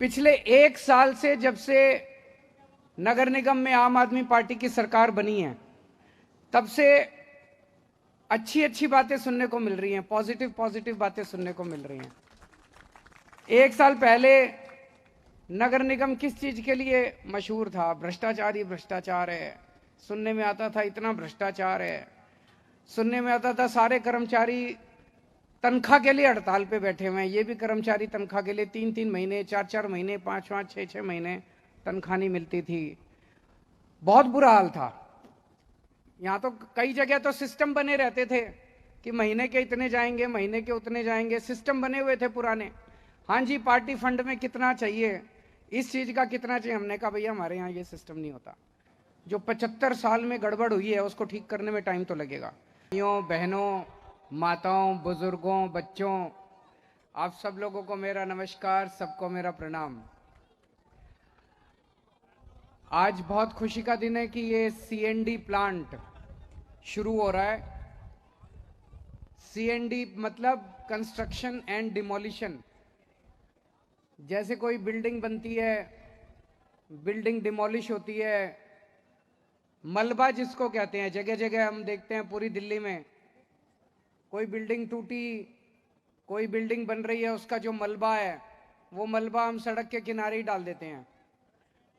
पिछले एक साल से जब से नगर निगम में आम आदमी पार्टी की सरकार बनी है, तब से अच्छी अच्छी बातें सुनने को मिल रही हैं, पॉजिटिव पॉजिटिव बातें सुनने को मिल रही हैं। एक साल पहले नगर निगम किस चीज के लिए मशहूर था? भ्रष्टाचार ही भ्रष्टाचार है, सुनने में आता था इतना भ्रष्टाचार है, सुनने में आता था सारे कर्मचारी तनख्वाह के लिए हड़ताल पे बैठे हुए हैं। ये भी कर्मचारी तनख्वाह के लिए 3-3 महीने, 4-4 महीने, 5-5, 6-6 महीने तनख्वाह नहीं मिलती थी। बहुत बुरा हाल था। यहाँ तो कई जगह तो सिस्टम बने रहते थे कि महीने के इतने जाएंगे, महीने के उतने जाएंगे, सिस्टम बने हुए थे पुराने। हाँ जी, पार्टी फंड में कितना चाहिए, इस चीज का कितना चाहिए। हमने कहा भैया हमारे यहाँ ये सिस्टम नहीं होता। जो 75 साल में गड़बड़ हुई है उसको ठीक करने में टाइम तो लगेगा। भाइयों बहनों, माताओं, बुजुर्गों, बच्चों, आप सब लोगों को मेरा नमस्कार, सबको मेरा प्रणाम। आज बहुत खुशी का दिन है कि ये सीएनडी प्लांट शुरू हो रहा है। सीएनडी मतलब कंस्ट्रक्शन एंड डिमोलिशन। जैसे कोई बिल्डिंग बनती है, बिल्डिंग डिमोलिश होती है, मलबा जिसको कहते हैं, जगह जगह हम देखते हैं पूरी दिल्ली में कोई बिल्डिंग टूटी, कोई बिल्डिंग बन रही है, उसका जो मलबा है वो मलबा हम सड़क के किनारे ही डाल देते हैं।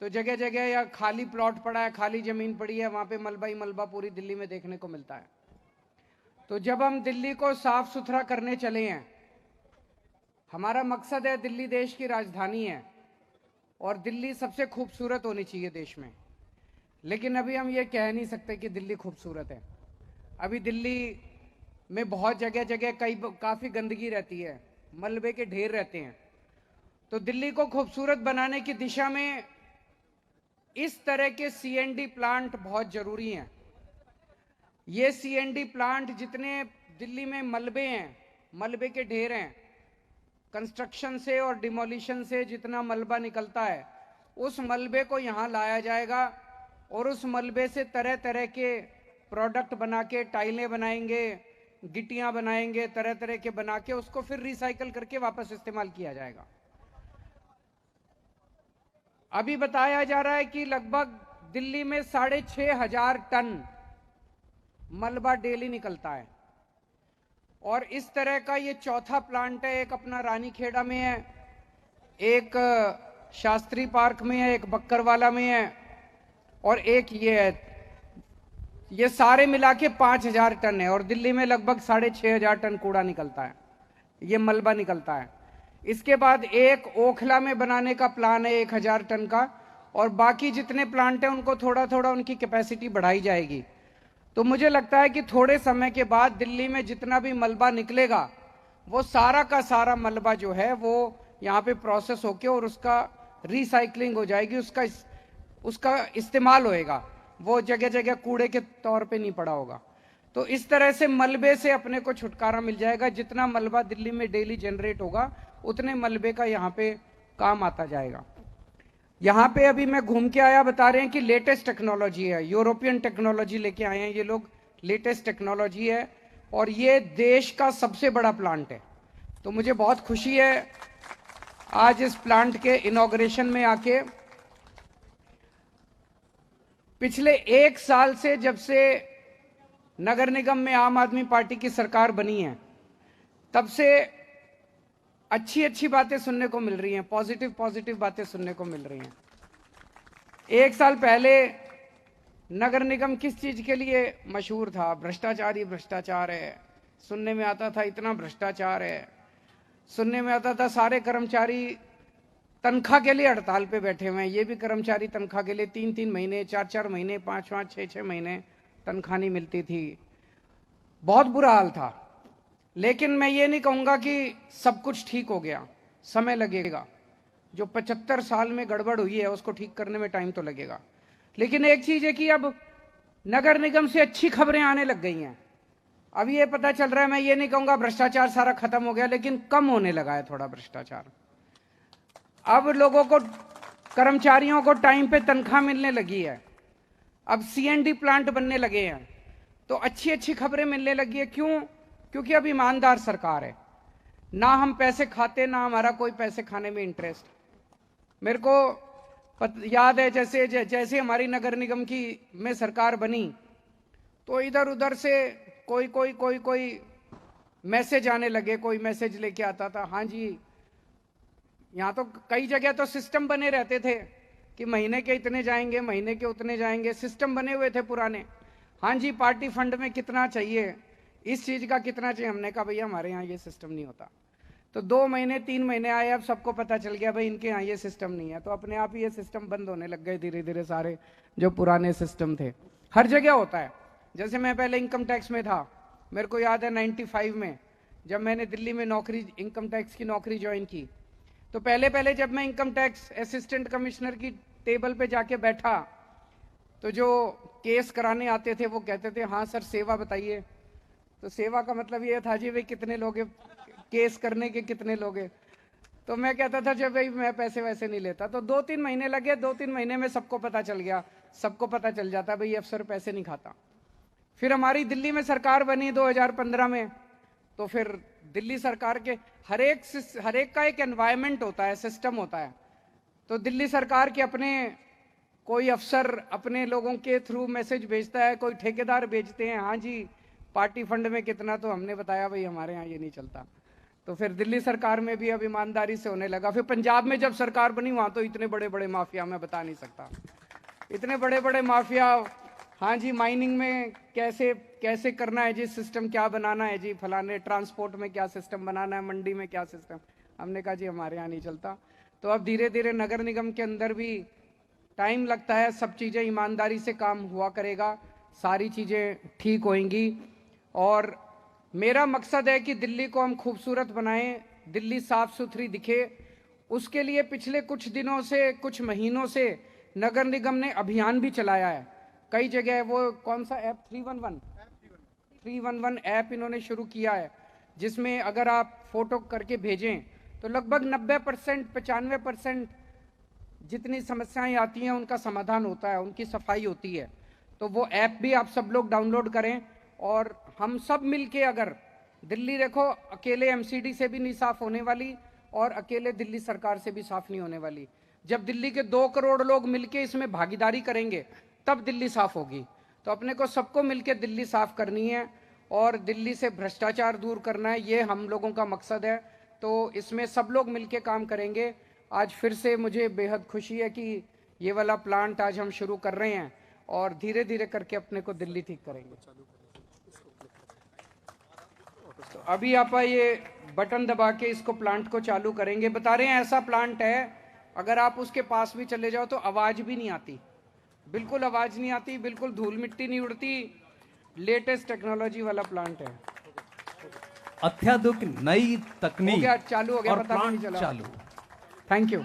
तो जगह जगह या खाली प्लॉट पड़ा है, खाली जमीन पड़ी है, वहां पे मलबा ही मलबा पूरी दिल्ली में देखने को मिलता है। तो जब हम दिल्ली को साफ सुथरा करने चले हैं, हमारा मकसद है, दिल्ली देश की राजधानी है और दिल्ली सबसे खूबसूरत होनी चाहिए देश में। लेकिन अभी हम ये कह नहीं सकते कि दिल्ली खूबसूरत है। अभी दिल्ली में बहुत जगह जगह काफी गंदगी रहती है, मलबे के ढेर रहते हैं। तो दिल्ली को खूबसूरत बनाने की दिशा में इस तरह के सीएनडी प्लांट बहुत जरूरी हैं। ये सीएनडी प्लांट, जितने दिल्ली में मलबे हैं, मलबे के ढेर हैं, कंस्ट्रक्शन से और डिमोलिशन से जितना मलबा निकलता है, उस मलबे को यहाँ लाया जाएगा और उस मलबे से तरह तरह के प्रोडक्ट बना के, टाइलें बनाएंगे, गिट्टियां बनाएंगे, तरह तरह के बना के उसको फिर रिसाइकल करके वापस इस्तेमाल किया जाएगा। अभी बताया जा रहा है कि लगभग दिल्ली में 6,500 टन मलबा डेली निकलता है और इस तरह का ये चौथा प्लांट है। एक अपना रानीखेड़ा में है, एक शास्त्री पार्क में है, एक बक्करवाला में है और एक ये है। ये सारे मिला के 5,000 टन है और दिल्ली में लगभग 6,500 टन कूड़ा निकलता है, ये मलबा निकलता है। इसके बाद एक ओखला में बनाने का प्लान है 1,000 टन का, और बाकी जितने प्लांट हैं उनको थोड़ा थोड़ा उनकी कैपेसिटी बढ़ाई जाएगी। तो मुझे लगता है कि थोड़े समय के बाद दिल्ली में जितना भी मलबा निकलेगा, वो सारा का सारा मलबा जो है वो यहाँ पे प्रोसेस होके और उसका रिसाइकलिंग हो जाएगी, उसका इस्तेमाल होएगा, वो जगह जगह कूड़े के तौर पे नहीं पड़ा होगा। तो इस तरह से मलबे से अपने को छुटकारा मिल जाएगा। जितना मलबा दिल्ली में डेली जनरेट होगा, उतने मलबे का यहाँ पे काम आता जाएगा। यहाँ पे अभी मैं घूम के आया, बता रहे हैं कि लेटेस्ट टेक्नोलॉजी है, यूरोपियन टेक्नोलॉजी लेके आए हैं ये लोग, लेटेस्ट टेक्नोलॉजी है और ये देश का सबसे बड़ा प्लांट है। तो मुझे बहुत खुशी है आज इस प्लांट के इनॉग्रेशन में आके। पिछले एक साल से जब से नगर निगम में आम आदमी पार्टी की सरकार बनी है, तब से अच्छी अच्छी बातें सुनने को मिल रही हैं, पॉजिटिव पॉजिटिव बातें सुनने को मिल रही हैं। एक साल पहले नगर निगम किस चीज के लिए मशहूर था? भ्रष्टाचार ही भ्रष्टाचार है, सुनने में आता था इतना भ्रष्टाचार है, सुनने में आता था सारे कर्मचारी तनख्वाह के लिए हड़ताल पे बैठे हुए हैं। ये भी कर्मचारी तनख्वाह के लिए 3-3 महीने, 4-4 महीने, 5-5, 6-6 महीने तनख्वाह नहीं मिलती थी। बहुत बुरा हाल था। लेकिन मैं ये नहीं कहूंगा कि सब कुछ ठीक हो गया, समय लगेगा। जो 75 साल में गड़बड़ हुई है उसको ठीक करने में टाइम तो लगेगा। लेकिन एक चीज है कि अब नगर निगम से अच्छी खबरें आने लग गई हैं। अब ये पता चल रहा है, मैं ये नहीं कहूंगा भ्रष्टाचार सारा खत्म हो गया, लेकिन कम होने लगा है थोड़ा भ्रष्टाचार। अब लोगों को, कर्मचारियों को टाइम पे तनख्वाह मिलने लगी है, अब सीएनडी प्लांट बनने लगे हैं, तो अच्छी अच्छी खबरें मिलने लगी है। क्यों? क्योंकि अब ईमानदार सरकार है, ना हम पैसे खाते, ना हमारा कोई पैसे खाने में इंटरेस्ट। मेरे को याद है जैसे जैसे हमारी नगर निगम की में सरकार बनी तो इधर उधर से कोई मैसेज आने लगे, कोई मैसेज लेके आता था। हाँ जी, यहाँ तो कई जगह तो सिस्टम बने रहते थे कि महीने के इतने जाएंगे, महीने के उतने जाएंगे, सिस्टम बने हुए थे पुराने। हाँ जी, पार्टी फंड में कितना चाहिए, इस चीज का कितना चाहिए। हमने कहा भैया हमारे यहाँ ये सिस्टम नहीं होता। तो 2 महीने 3 महीने आए, अब सबको पता चल गया भाई इनके यहाँ ये सिस्टम नहीं है, तो अपने आप ही ये सिस्टम बंद होने लग गए धीरे धीरे सारे जो पुराने सिस्टम थे। हर जगह होता है। जैसे मैं पहले इनकम टैक्स में था, मेरे को याद है 95 में जब मैंने दिल्ली में नौकरी, इनकम टैक्स की नौकरी ज्वाइन की, तो पहले जब मैं इनकम टैक्स असिस्टेंट कमिश्नर की टेबल पे जाके बैठा तो जो केस कराने आते थे वो कहते थे हाँ सर सेवा बताइए। तो सेवा का मतलब ये था जी भाई कितने लोगे, केस करने के कितने लोगे। तो मैं कहता था जब भाई मैं पैसे वैसे नहीं लेता। तो 2-3 महीने लगे, 2-3 महीने में सबको पता चल गया, सबको पता चल जाता भाई अफसर पैसे नहीं खाता। फिर हमारी दिल्ली में सरकार बनी 2015 में, तो फिर दिल्ली सरकार के हर एक का एक एनवायरनमेंट होता है, सिस्टम होता है। तो दिल्ली सरकार के अपने कोई अफसर अपने लोगों के थ्रू मैसेज भेजता है, कोई ठेकेदार भेजते हैं हाँ जी पार्टी फंड में कितना, तो हमने बताया भाई हमारे यहाँ ये नहीं चलता। तो फिर दिल्ली सरकार में भी अब ईमानदारी से होने लगा। फिर पंजाब में जब सरकार बनी वहां तो इतने बड़े बड़े माफिया, मैं बता नहीं सकता, इतने बड़े बड़े माफिया। हाँ जी, माइनिंग में कैसे कैसे करना है जी, सिस्टम क्या बनाना है जी, फलाने ट्रांसपोर्ट में क्या सिस्टम बनाना है, मंडी में क्या सिस्टम। हमने कहा जी हमारे यहाँ नहीं चलता। तो अब धीरे धीरे नगर निगम के अंदर भी टाइम लगता है, सब चीज़ें ईमानदारी से काम हुआ करेगा, सारी चीज़ें ठीक होंगी। और मेरा मकसद है कि दिल्ली को हम खूबसूरत बनाएं, दिल्ली साफ सुथरी दिखे। उसके लिए पिछले कुछ दिनों से, कुछ महीनों से नगर निगम ने अभियान भी चलाया है कई जगह। वो कौन सा ऐप 311 ऐप इन्होंने शुरू किया है, जिसमें अगर आप फोटो करके भेजें तो लगभग 90% 95% जितनी समस्याएं आती हैं उनका समाधान होता है, उनकी सफाई होती है। तो वो ऐप भी आप सब लोग डाउनलोड करें और हम सब मिलके, अगर दिल्ली देखो अकेले एमसीडी से भी नहीं साफ होने वाली और अकेले दिल्ली सरकार से भी साफ नहीं होने वाली। जब दिल्ली के 2 करोड़ लोग मिलके इसमें भागीदारी करेंगे तब दिल्ली साफ होगी। तो अपने को सबको मिलके दिल्ली साफ करनी है और दिल्ली से भ्रष्टाचार दूर करना है, ये हम लोगों का मकसद है। तो इसमें सब लोग मिलके काम करेंगे। आज फिर से मुझे बेहद खुशी है कि ये वाला प्लांट आज हम शुरू कर रहे हैं और धीरे धीरे करके अपने को दिल्ली ठीक करेंगे। तो अभी आप ये बटन दबा के इसको प्लांट को चालू करेंगे। बता रहे हैं ऐसा प्लांट है अगर आप उसके पास भी चले जाओ तो आवाज भी नहीं आती, बिल्कुल आवाज नहीं आती, बिल्कुल धूल मिट्टी नहीं उड़ती। लेटेस्ट टेक्नोलॉजी वाला प्लांट है, अत्याधुनिक नई तकनीक। हो गया, चालू हो गया, और पता भी नहीं प्लांट चला। चालू। Thank you.